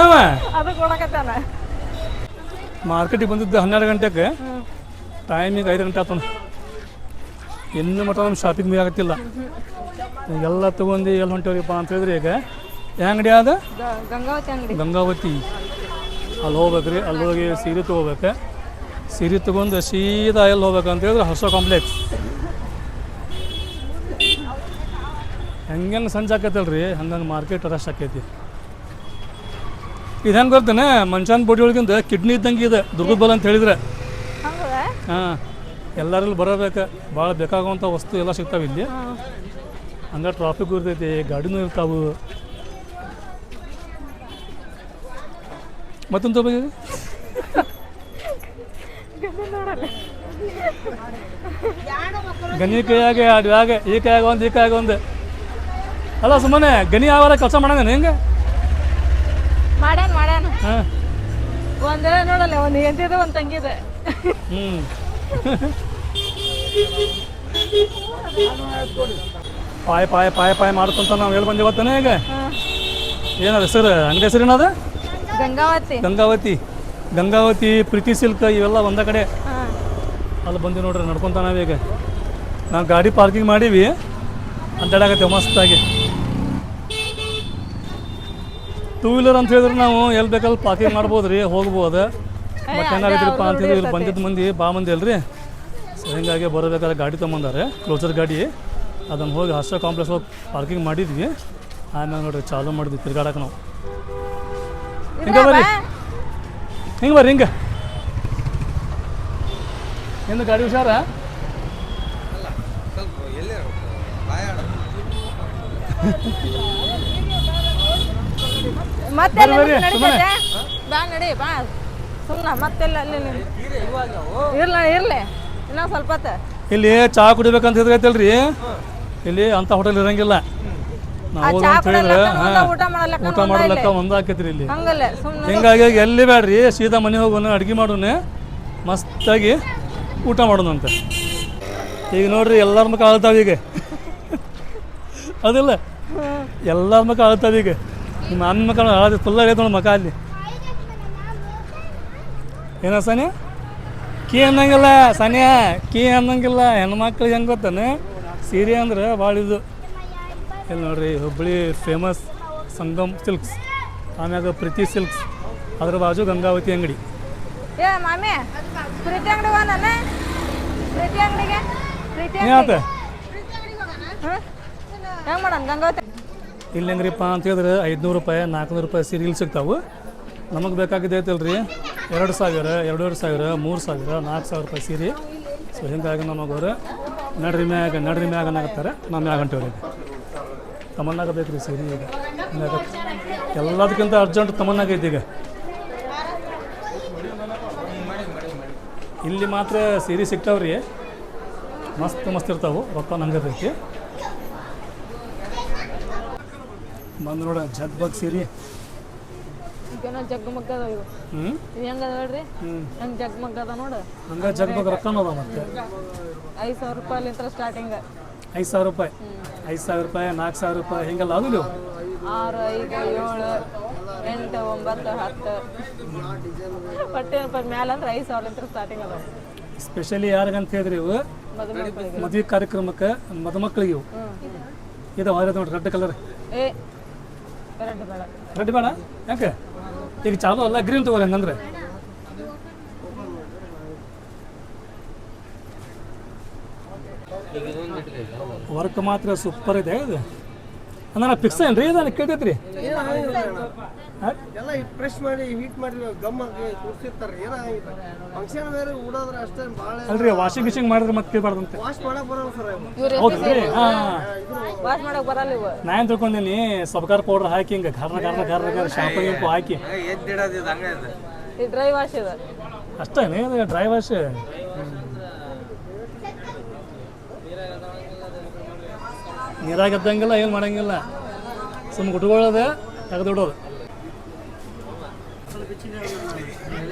[SPEAKER 1] ಮಾರ್ಕೆಟಿಗೆ ಬಂದಿದ್ದು 12 ಗಂಟೆಗೆ, ಟೈಮಿಗೆ 5 ಗಂಟೆ ಆತನ. ಇನ್ನು ಮಟ್ಟ ನಮ್ಮ ಶಾಪಿಂಗ್ ಮೀ ಆಗತ್ತಿಲ್ಲ. ಎಲ್ಲ ತೊಗೊಂಡು ಎಲ್ಲಿ ಹೊಂಟೇವ್ರಿಪ್ಪ ಅಂತ ಹೇಳಿದ್ರಿ. ಈಗ ಯಾವ ಅಂಗಡಿ ಅದ? ಗಂಗಾವತಿ. ಅಲ್ಲಿ ಹೋಗ್ಬೇಕ್ರಿ. ಅಲ್ಲಿ ಹೋಗಿ ಸೀರೆ ತೊಗೋಬೇಕು. ಸೀರೆ ತೊಗೊಂಡು ಸೀದಾ ಎಲ್ಲಿ ಹೋಗ್ಬೇಕು ಅಂತ ಹೇಳಿದ್ರೆ ಹರ್ಷ ಕಾಂಪ್ಲೆಕ್ಸ್. ಹೆಂಗೆ ಸಂಜೆ ಆಕೈತಲ್ರಿ, ಹಂಗಂಗೆ ಮಾರ್ಕೆಟ್ ರಶ್ ಆಕೈತಿ. ಇದು ಹೆಂಗೆ ಬರ್ತೇನೆ, ಮನುಷ್ಯನ ಬಾಡಿ ಒಳಗಿಂದ ಕಿಡ್ನಿ ಇದ್ದಂಗೆ ಇದೆ ದುರ್ಗದ ಬಲ ಅಂತ ಹೇಳಿದ್ರೆ. ಹಾಂ, ಎಲ್ಲರಲ್ಲಿ ಬರಬೇಕು, ಭಾಳ ಬೇಕಾಗುವಂಥ ವಸ್ತು ಎಲ್ಲ ಸಿಗ್ತಾವೆ ಇಲ್ಲಿ. ಹಂಗೆ ಟ್ರಾಫಿಕ್ ಇರ್ತೈತಿ, ಗಾಡಿನೂ ಇರ್ತಾವೆ. ಮತ್ತೊಂದು ತೊಗೋಬೇಕು. ಗಣಿ ಕೈಯಾಗೆ ಅಡ್ಯಾಗೆ ಈ ಕೈಯಾಗ ಒಂದು ಈ ಕೈಯಾಗ ಒಂದು. ಅಲ್ಲ ಸುಮ್ಮನೆ ಗಣಿ ಯಾವಾರ ಕೆಲಸ ಮಾಡೋಣ ಹೆಂಗೆ
[SPEAKER 2] ಮಾಡ್ಯಾನ. ಒಂದೇ ನೋಡಲ್ಲ, ಒಂದು ಎಂತಿದೆ ಒಂದು ತಂಗಿದೆ.
[SPEAKER 1] ಪಾಯ್ ಪಾಯ್ ಪಾಯ್ ಪಾಯ್ ಮಾಡ್ಕೊಂತ ನಾವು ಹೇಳಿ ಬಂದಿವತ್ತಾನೆ. ಈಗ ಏನದ ಹೆಸರು ಅಂಗಡಿ ಹೆಸರು ಏನದ?
[SPEAKER 2] ಗಂಗಾವತಿ.
[SPEAKER 1] ಗಂಗಾವತಿ ಪ್ರೀತಿ ಸಿಲ್ಕ್ ಇವೆಲ್ಲ ಒಂದ ಕಡೆ.
[SPEAKER 2] ಹಾಂ
[SPEAKER 1] ಅಲ್ಲಿ ಬಂದು ನೋಡ್ರಿ ನಡ್ಕೊತ ನಾವೀಗ. ನಾವು ಗಾಡಿ ಪಾರ್ಕಿಂಗ್ ಮಾಡೀವಿ, ಅಡ್ಡಾಡಕತ್ತೇವೆ ಮಸ್ತಾಗಿ. ಟೂ ವೀಲರ್ ಅಂತ ಹೇಳಿದ್ರೆ ನಾವು ಎಲ್ಲಿ ಬೇಕಲ್ಲಿ ಪಾರ್ಕಿಂಗ್ ಮಾಡ್ಬೋದು ರೀ, ಹೋಗ್ಬೋದು. ಬಟ್ ಏನಾಗೈತ್ರಿಪ್ಪ ಅಂತಂದ್ರೆ ಇಲ್ಲಿ ಬಂದಿದ್ದ ಮಂದಿ ಮಂದಿ ಅಲ್ರಿ. ಸೊ ಹಿಂಗಾಗಿ ಬರಬೇಕಾದ್ರೆ ಗಾಡಿ ತೊಗೊಂಬಂದಾರೆ, ಕ್ಲೋಸರ್ ಗಾಡಿ. ಅದನ್ನು ಹೋಗಿ ಹರ್ಷ ಕಾಂಪ್ಲೆಕ್ಸ್ ಹೋಗಿ ಪಾರ್ಕಿಂಗ್ ಮಾಡಿದ್ವಿ. ಆಮೇಲೆ ನೋಡ್ರಿ ಚಾಲೂ ಮಾಡಿದ್ವಿ ತಿರ್ಗಾಡಕ್ಕೆ ನಾವು. ಹಿಂಗೆ ಬರ್ರಿ ಹಿಂಗೆ ಎಂದು ಗಾಡಿ ಹುಷಾರ?
[SPEAKER 2] ಮತ್ತೆ ಬಾ ನಡಿ ಬಾ ಸುಮ್ಮನೆ ಮತ್ತೆಲ್ಲ ಅಲ್ಲಿ ಇರ್ಲಿ ಇನ್ನೊಂದು ಸ್ವಲ್ಪ ಹೊತ್ತು.
[SPEAKER 1] ಇಲ್ಲಿ ಚಹಾ ಕುಡಿಬೇಕಂತ ಹೇಳಿದ್ರೈತಲ್ರಿ, ಇಲ್ಲಿ ಅಂಥ ಹೋಟೆಲ್ ಇರಂಗಿಲ್ಲ. ನಾವು ಅಂತ ಹೇಳಿದ್ರೆ ಊಟ ಮಾಡಲಕ್ಕ ಒಂದು ಆಕೈತ್ರಿ ಇಲ್ಲಿ. ಹಿಂಗಾಗಿ ಎಲ್ಲಿ ಬೇಡ್ರಿ, ಸೀದಾ ಮನೆ ಹೋಗೋಣ, ಅಡುಗೆ ಮಾಡೋಣ, ಮಸ್ತಾಗಿ ಊಟ ಮಾಡೋಣ ಅಂತ. ಈಗ ನೋಡ್ರಿ ಎಲ್ಲರ ಮಕ್ಕ ಆಳ್ತಾವ ಈಗ. ಅದಿಲ್ಲ ಎಲ್ಲರ ಮಕ್ಕ ಆಳ್ತಾವ ಈಗ. ನಿಮ್ಮ ಅನ್ನ ಮಕ್ಕಳು ಆಳ ಫುಲ್ ಆಗೈತೆ ನೋಡಿ ಮಕ್ಕ ಅಲ್ಲಿ. ಏನ ಸಾನ್ಯ ಕೀ ಅನ್ನಂಗಿಲ್ಲ, ಸಾನ್ಯ ಕೀ ಅನ್ನಂಗಿಲ್ಲ. ಹೆಣ್ಮಕ್ಳಿಗೆ ಹೆಂಗೆ ಗೊತ್ತಾನೆ, ಸೀರೆ ಅಂದ್ರೆ ಭಾಳ ಇದು. ಇಲ್ಲಿ ನೋಡ್ರಿ ಹುಬ್ಬಳ್ಳಿ ಫೇಮಸ್ ಸಂಗಮ್ ಸಿಲ್ಕ್ಸ್, ಆಮ್ಯಾಗ ಪ್ರೀತಿ ಸಿಲ್ಕ್ಸ್, ಅದ್ರ ಬಾಜು ಗಂಗಾವತಿ ಅಂಗಡಿ.
[SPEAKER 2] ಏ ಮಾಮಿ ಪ್ರೀತಿ ಅಂಗಡಿ ಹೋಗೋಣ, ಪ್ರೀತಿ ಅಂಗಡಿಗೆ
[SPEAKER 1] ಏನಾತ
[SPEAKER 2] ಹೆಂಗೆ ಮಾಡೋಣ ಗಂಗಾವತಿ?
[SPEAKER 1] ಇಲ್ಲಿ ಹೆಂಗ್ರಿಪ್ಪ ಅಂತ ಹೇಳಿದ್ರೆ 500 ರೂಪಾಯಿ 400 ರೂಪಾಯಿ ಸೀರೆ ಇಲ್ಲಿ ಸಿಗ್ತಾವೆ. ನಮಗೆ ಬೇಕಾಗಿದೆ ಐತಲ್ರಿ 2000, 2500, 3000, 4000 ರೂಪಾಯಿ ಸೀರೆ. ಸೊ ಹಿಂಗಾಗಿ ನಮಗವ್ರು ನಡ್ರಿ ಮ್ಯಾಗ ಅನ್ನಕತ್ತಾರೆ. ನಾವು ಮ್ಯಾಗ ಹೊಂಟೇವ್ರಿ. ತಮ್ಮನ್ನಾಗ ಬೇಕು ರೀ ಸೀರೆ ಈಗ. ಹಿಂಗಾಗತ್ತೆ ಎಲ್ಲದಕ್ಕಿಂತ ಅರ್ಜೆಂಟ್ ತಮ್ಮನ್ನಾಗೈತಿ ಈಗ. ಇಲ್ಲಿ ಮಾತ್ರ ಸೀರೆ ಸಿಗ್ತಾವ್ರಿ, ಮಸ್ತ್ ಇರ್ತಾವೆ, ರೊಕ್ಕ ನಂಗೈತಿ. ಬಂದು ನೋಡ ಜಗ್ಬಗ್ ಸೀರೆ.
[SPEAKER 2] ಜಗ್ಮಗ್ಗದ ಇವು ಹೆಂಗದ ನೋಡ್ರಿ, ಹೆಂಗೆ ಜಗ್ಮಗ್ಗದ ನೋಡು.
[SPEAKER 1] ಹಂಗೆ ಜಗ್ಬಗ್ ರೊಕ್ಕನೂ ಅದ. ಮತ್ತೆ
[SPEAKER 2] 5000 ರೂಪಾಯಿಲಿಂದ ಸ್ಟಾರ್ಟಿಂಗ್.
[SPEAKER 1] 5000 ರೂಪಾಯಿ, 5000 ರೂಪಾಯಿ, 4000 ರೂಪಾಯಿ ಹಿಂಗೆಲ್ಲ ಅದು ನೀವು
[SPEAKER 2] 6, 5, 7, 8, 9, 10 ಪಟ್ಟೆ ಮ್ಯಾಲ ಅಂದ್ರೆ 5000 ಸ್ಟಾರ್ಟಿಂಗ್ ಅದ.
[SPEAKER 1] ಸ್ಪೆಷಲಿ ಯಾರಿಗಂತ ಹೇಳಿದ್ರಿ ಇವು ಮದುವೆ ಕಾರ್ಯಕ್ರಮಕ್ಕೆ ಮದುಮಕ್ಕಳಿಗೆ ಇವು ಇದು ಹೊರದು ನೋಡ್ರಿ. ರೆಡ್ ಕಲರ್ ರೆಡ್ ಬೇಡ ಯಾಕೆ ಈಗ ಚಾಲು ಅಲ್ಲ, ಗ್ರೀನ್ ತಗೋರಿ. ಹಂಗಂದ್ರೆ ವರ್ಕ್ ಮಾತ್ರ ಸೂಪರ್ ಇದೆ ಇದು. ಅಂದ್ರೆ ಫಿಕ್ಸ್ ಏನ್ರಿ ಇದು ಕೇಳ್ತೈತ್ರಿ?
[SPEAKER 3] ಎಲ್ಲ ಫ್ರೆಶ್ ಮಾಡಿ ಹೀಟ್ ಮಾಡಿ ಗಮ್ ಹಾಕಿ ಕೂರ್ಸಿರ್ತಾರೆ. ಏನಾಗಿಲ್ಲ ಫಂಕ್ಷನ್ ಬೇರೆ ಉಡೋದ್ರೆ ಅಷ್ಟೇ ಭಾಳ
[SPEAKER 1] ಅಲ್ರಿ. ವಾಷಿಂಗ್ ಗಿಶಿಂಗ್ ಮಾಡಿದ್ರೆ ಮತ್ತೆ ಕೇಳ್ಬಾರ್ದಂತೆ.
[SPEAKER 3] ವಾಶ್ ಮಾಡಕ್ ಬರಲ್ಲ ಸರ್.
[SPEAKER 1] ಹೌದ್ರಿ?
[SPEAKER 2] ವಾಶ್ ಮಾಡಕ್ ಬರಲ್ಲ ಇವು.
[SPEAKER 1] ನಾ ಏನು ತಿಳ್ಕೊಂಡೀನಿ ಸಬ್ಕಾರ್ ಪೌಡರ್ ಹಾಕಿ ಹಿಂಗೆ ಗಾರ ಶಾಂಪು ಗಿಂಪು ಹಾಕಿ
[SPEAKER 2] ಈ ಡ್ರೈ ವಾಶ್ ಇದೆ
[SPEAKER 1] ಅಷ್ಟೇ. ಡ್ರೈ ವಾಶ್ ನೀರಾಗ ಎದ್ದಂಗಿಲ್ಲ, ಏನು ಮಾಡಂಗಿಲ್ಲ, ಸುಮ್ಮ ಗುಟ್ಕೊಳ್ಳೋದೆ ತೆಗೆದಿಡೋದು.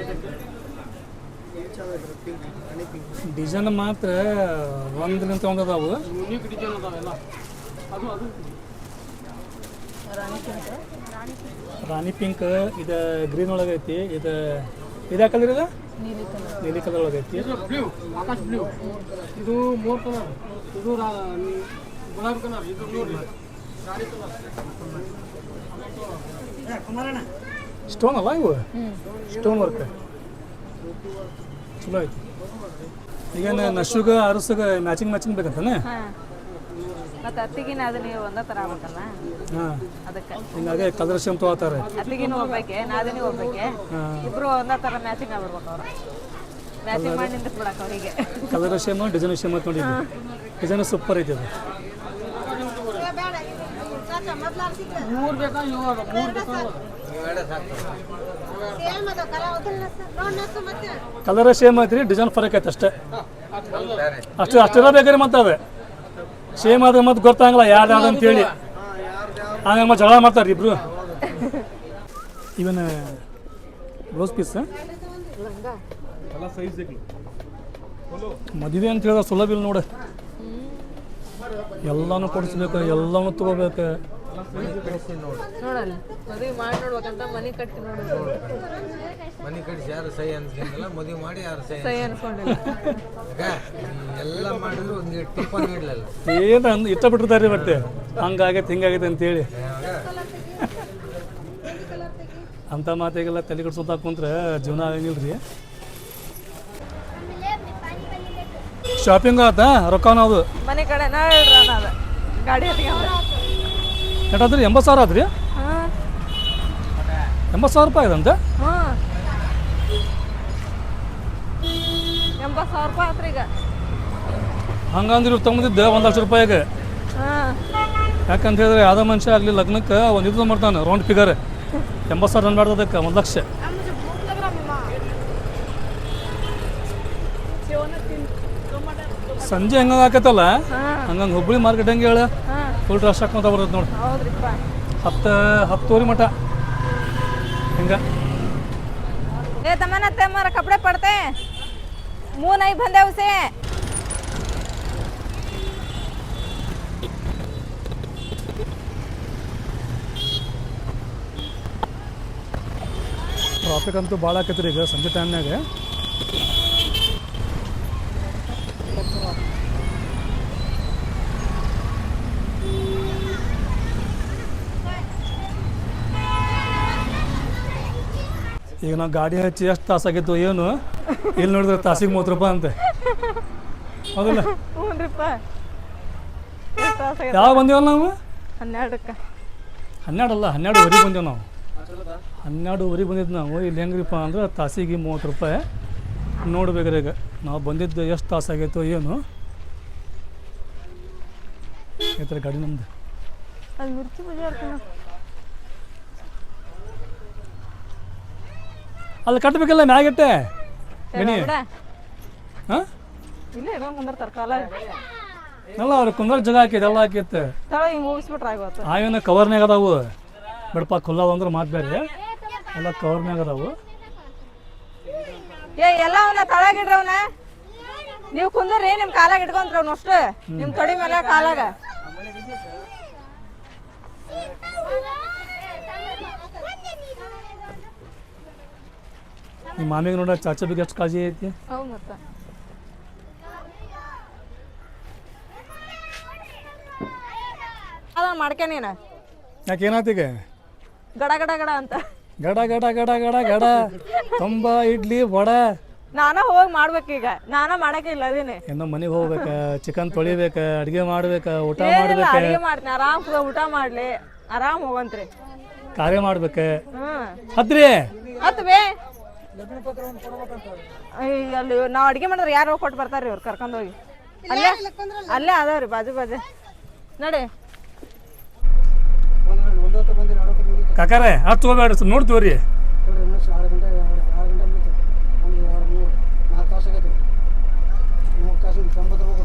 [SPEAKER 1] ಡಿಸೈನ್ ಮಾತ್ರ ಒಂದ್ರಿಂದ ಒಂದದಾವು. ರಾಣಿ ಪಿಂಕ್ ಇದು ಗ್ರೀನ್ ಒಳಗೈತಿ. ಇದು ಕಲರ್ ಇದೆ, ನೀಲಿ ಕಲರ್ ಒಳಗೈತಿ.
[SPEAKER 3] ಇದು ಮೋರ್ ಕಲರ್, ಇದು ಗುಲಾಬಿ ಕಲರ್, ಇದು ನೋಡಿ
[SPEAKER 1] ಸ್ಟೋನ್ ಅಲ್ಲ ಇವು, ಸ್ಟೋನ್ ವರ್ಕ್ ಚಲೋ ಐತಿ. ಈಗೇನು ನಶುಗ ಅರಸುಗ ಮ್ಯಾಚಿಂಗ್ ಬೇಕಂತಾನೆ.
[SPEAKER 2] ಮತ್ತೆ ಅತ್ತಿಗಿನ ಅದು ನೀವು ಒಂದೇ ಥರ ಆಗ್ಬೇಕಲ್ಲ,
[SPEAKER 1] ಹಾಂ
[SPEAKER 2] ಅದಕ್ಕೆ
[SPEAKER 1] ಹಿಂಗಾಗಿ ಕಲರ್ ಸೇಮ್ ತೊಗೋತಾರೆ.
[SPEAKER 2] ಅತ್ತಿಗಿನೂ ಹೋಗ್ಬೇಕೆ, ನಾದಿನೂ ಹೋಗ್ಬೇಕೆ, ಇಬ್ರು ಒಂದೇ ಥರ ಮ್ಯಾಚಿಂಗ್ ಆಗ್ಬಿಡ್ಬೇಕು. ಅವ್ರು ಮ್ಯಾಚಿಂಗ್ ಮಾಡಿ ನಿಂದಿಸ್ಬಿಡಕ್ಕೆ ಅವರಿಗೆ.
[SPEAKER 1] ಕಲರ್ ಸೇಮ್ ಡಿಸೈನ್ ಸೇಮ್ ಅಂತ ನೋಡಿ. ಡಿಸೈನ್ ಸೂಪರ್ ಐತಿ ಅದು.
[SPEAKER 3] ಮೂರು ಬೇಕಾ ಮೂರು ಬೇಕಾ
[SPEAKER 1] ಕಲರ್ ಸೇಮ್ ಐತ್ರಿ, ಡಿಸೈನ್ ಫರಕ್ ಐತೆ ಅಷ್ಟೇ. ಅಷ್ಟಿರ ಬೇಕಾರಿ ಮತ್ತೆ ಅದು ಸೇಮ್ ಆದ್ರೆ ಮತ್ತೆ ಗೊತ್ತಾಗಲ್ಲ ಯಾರು ಅಂತೇಳಿ. ಆಮೇಲೆ ಮತ್ತೆ ಜಗಳ ಮಾಡ್ತಾರೆ ಇಬ್ರು. ಇವನ್ ಬ್ಲೌಸ್ ಪೀಸ್ ಮದುವೆ ಅಂತ ಹೇಳಿದ್ರೆ ಸುಲಭ ಇಲ್ಲ ನೋಡಿ. ಎಲ್ಲನೂ ಕೊಡಿಸ್ಬೇಕು, ಎಲ್ಲನೂ ತೊಗೋಬೇಕು.
[SPEAKER 2] ನೋಡಲ್ಲ ಮದುವೆ ಮಾಡಿ ನೋಡ್ಬೇಕಂತ ಮನೆ ಕಟ್ಟಿ ನೋಡೋದು
[SPEAKER 4] ಮನೆ ಕಟ್ಟಿಸಿ ಯಾರು ಸೈ ಅನ್ಸ್ಕೊಂಡಿಲ್ಲ, ಮದುವೆ ಮಾಡಿ ಯಾರು
[SPEAKER 2] ಸೈ ಅನ್ಸ್ಕೊಂಡಿಲ್ಲ.
[SPEAKER 4] ಎಲ್ಲ ಮಾಡಿದ್ರು ಒಂದು ಟಿಪ್ಪನ್ ಇಡ್ಲಲ್ಲ.
[SPEAKER 1] ಏನು ಇಷ್ಟಪಟ್ಟಿರ್ತಾರೆ ಮತ್ತೆ ಹಂಗಾಗೈತೆ ಹಿಂಗಾಗೈತೆ ಅಂತೇಳಿ ಅಂಥ ಮಾತಿಗೆಲ್ಲ ತಲೆ ಕಟ್ಸೋತ ಕುಂತ್ರೆ ಜೀವನ ಆಗಂಗಿಲ್ಲ ರೀ. ಶಾಪಿಂಗ್ ಆತಾ ರೊಕ್ಕ ನಾವು
[SPEAKER 2] ಮನೆ ಕಡೆ ನೋಡ್ರಿ ಅನ್ನೋದು ಗಾಡಿ ಹತ್ಕೊಂಡ್ರೆ
[SPEAKER 1] ಎಷ್ಟಾದ್ರಿ 80,000 ಆದ್ರಿ.
[SPEAKER 2] ಹಾಂ
[SPEAKER 1] 80,000 ರೂಪಾಯಿ ಅದಂತೆ.
[SPEAKER 2] ಹಾಂ 80,000 ರೂಪಾಯಿ ಆತ್ರಿ ಈಗ.
[SPEAKER 1] ಹಂಗಂದ್ರೆ ಇವ್ರು ತೊಗೊಂಡಿದ್ದೆ 1,00,000 ರೂಪಾಯಿಗೆ.
[SPEAKER 2] ಹಾಂ
[SPEAKER 1] ಯಾಕಂತ ಹೇಳಿದ್ರೆ ಯಾವುದೋ ಮನುಷ್ಯ ಆಗಲಿ ಲಗ್ನಕ್ಕೆ ಒಂದು ಇದು ಮಾಡ್ತಾನೆ ರೌಂಡ್ ಫಿಗರ್ 80,000 ರನ್ ಮಾಡ್ದಕ್ಕೆ 1,00,000. ಸಂಜೆ ಹಂಗ ಆಕತ್ತಲ್ಲ ಹಂಗಂಗೆ ಹುಬ್ಬಳ್ಳಿ ಮಾರ್ಕೆಟ್ ಹೆಂಗೆ ಹೇಳ ಫುಲ್ ರಶ್ ಹಾಕೊಂತ ಬರ್ತದೆ ನೋಡಿ.
[SPEAKER 2] ಹೌದ್ರಿಪ್ಪ
[SPEAKER 1] 10-10 ಮಟ ಹಿಂಗೆ.
[SPEAKER 2] ए तमन्ना ते हमारा कपड़े पड़ते हैं, मुंह नहीं बंधे उसे.
[SPEAKER 1] ಟ್ರಾಫಿಕ್ ಅಂತೂ ಭಾಳ ಆಕೈತ್ರಿ ಈಗ ಸಂಜೆ ಟೈಮ್ನಾಗ. ಈಗ ನಾವು ಗಾಡಿ ಹಚ್ಚಿ ಎಷ್ಟು ತಾಸಾಗಿತ್ತು ಏನು ಇಲ್ಲಿ ನೋಡಿದ್ರೆ ತಾಸಿಗೆ 30 ರೂಪಾಯಿ ಅಂತೆ. ಹೌದಲ್ಲ?
[SPEAKER 2] ಹ್ಞೂನ್ರಿಪ್ಪ.
[SPEAKER 1] ಯಾವಾಗ ಬಂದೇವಲ್ಲ ನಾವು?
[SPEAKER 2] 12ಕ್ಕೆ.
[SPEAKER 1] 12 ಅಲ್ಲ 12:30 ಬಂದೇವು ನಾವು. 12:30 ಬಂದಿದ್ದು ನಾವು. ಇಲ್ಲಿ ಹೆಂಗ್ರಿಪ್ಪ ಅಂದ್ರೆ ತಾಸಿಗೆ 30 ರೂಪಾಯಿ. ನೋಡ್ಬೇಕ್ರಿ ಈಗ ನಾವು ಬಂದಿದ್ದು ಎಷ್ಟು ತಾಸಾಗೈತೋ ಏನು. ಈ ಥರ ಗಾಡಿ ನಮ್ದು
[SPEAKER 2] ಅದು ಮಿರ್ಚಿ ಬಜಾರ್
[SPEAKER 1] ಅಲ್ಲಿ ಕಟ್ಟಬೇಕಲ್ಲ ಮ್ಯಾಗಿಟ್ಟೆ ಗಣಿ. ಹಾಂ
[SPEAKER 2] ಇಲ್ಲ ಇರೋಂಗೆ ಬಂದಿರ್ತಾರೆ ಕಾಲ
[SPEAKER 1] ಅಲ್ಲ ಅವ್ರು ಕುಂದ್ರ ಜಾಗ ಹಾಕೈತೆ ಎಲ್ಲ ಹಾಕೈತೆ.
[SPEAKER 2] ತಳ ಹಿಂಗೆ ಮುಗಿಸ್ಬಿಟ್ರೆ ಆಗೋತ್ತು.
[SPEAKER 1] ಆವೇನ ಕವರ್ನಾಗ ಅದಾವು ಬಿಡಪ್ಪ ಖುಲ್ಲಾವ ಅಂದ್ರೆ ಮಾತು ಬೇರೆ ಎಲ್ಲ ಕವರ್ನಾಗ ಅದಾವು.
[SPEAKER 2] ಏ ಎಲ್ಲ ಅವನ್ನ ತಳಗಿಡ್ರಿ ಅವನ ನೀವು ಕುಂದ್ರಿ ನಿಮ್ಮ ಕಾಲಾಗ ಇಟ್ಕೊಂಡ್ರಿ ಅವ್ನ ಅಷ್ಟು ನಿಮ್ಮ ತೊಡಿ ಮೇಲೆ ಕಾಲಾಗ.
[SPEAKER 1] ನಿಮ್ಮ ಮಾಮಿಗೆ ನೋಡ ಚಾಚಾ ಬಗ್ಗೆ ಎಷ್ಟು ಕಾಳಜಿ ಐತಿ.
[SPEAKER 2] ಹೌದು ಮತ್ತೆ ಅದನ್ನ ಮಾಡ್ಕೆ ನೀನು
[SPEAKER 1] ಯಾಕೆ ಏನಾಯ್ತೀಗ
[SPEAKER 2] ಗಡ ಗಡ ಗಡ ಅಂತ
[SPEAKER 1] ಗಡ ಗಡ ಗಡ ಗಡ ಗಡ ತುಂಬ ಇಡ್ಲಿ ವಡ.
[SPEAKER 2] ನಾನ ಹೋಗಿ ಮಾಡ್ಬೇಕೀಗ. ನಾನ ಮಾಡಕ್ಕೆ ಇಲ್ಲ ಅದೇನೆ.
[SPEAKER 1] ಏನೋ ಮನೆಗೆ ಹೋಗ್ಬೇಕ, ಚಿಕನ್ ತೊಳಿಬೇಕ, ಅಡುಗೆ ಮಾಡ್ಬೇಕ, ಊಟ
[SPEAKER 2] ಏನಿಲ್ಲ
[SPEAKER 1] ಮಾಡ್ಬೇಕ,
[SPEAKER 2] ಅಡಿಗೆ ಮಾಡ್ತೀನಿ ಆರಾಮ್ ಊಟ ಮಾಡ್ಲಿ ಆರಾಮ್ ಹೋಗಂತ್ರಿ.
[SPEAKER 1] ಕಾರ್ಯ ಮಾಡ್ಬೇಕ.
[SPEAKER 2] ಹ್ಮ್
[SPEAKER 1] ಹತ್ರಿ
[SPEAKER 2] ಹತ್ಬೇ ಅಲ್ಲಿ ನಾವ್ ಅಡಿಗೆ ಮಾಡಿದ್ರೆ ಯಾರು ಕೊಟ್ಟು ಬರ್ತಾರ್ರಿ ಅವ್ರು ಕರ್ಕೊಂಡ್ ಹೋಗಿ. ಅಲ್ಲೇ ಅಲ್ಲೇ ಅದಾವ್ರಿ ಬಾಜು ಬಾಜು ನೋಡಿ.
[SPEAKER 1] ಕಾಕಾರೆ ಅದು ತಗೋಬೇಡ್ರಿ ನೋಡ್ತೀವ್ರಿ.
[SPEAKER 3] 6 ಗಂಟೆ 6 ಗಂಟೆ ಮುಗಿತು. ಒಂದು 2 3 4 ತಾಸು ಆಗೈತೆ. 3 ತಾಸು 90 ರೂಪಾಯಿ